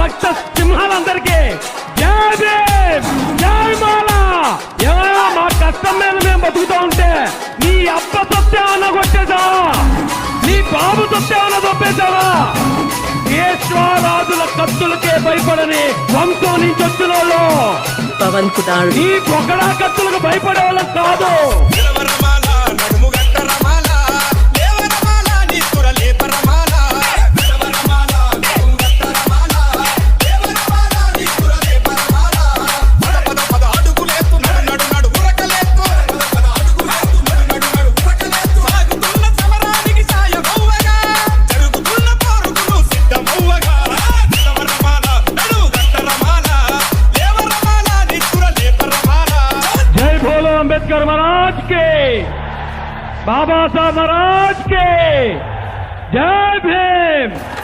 భక్త సింహాలందరికీ జై భీమ్, జై మాలా. ఏమైనా మా కష్టం మీద మేము బతుకుతూ ఉంటే నీ అబ్బ సత్యావన్న కొట్టేశావా, నీ బాబు సత్యావన్న తప్పేశావా? ఈశ్వరాజుల కత్తులకే భయపడని వంశం నుంచి వచ్చిన వాళ్ళు పవన్ కుమార్ ఈ పొగడా కత్తులకు భయపడే వాళ్ళం కాదు. अंबेडकर महाराज के, बाबा साहब महाराज के जय भीम।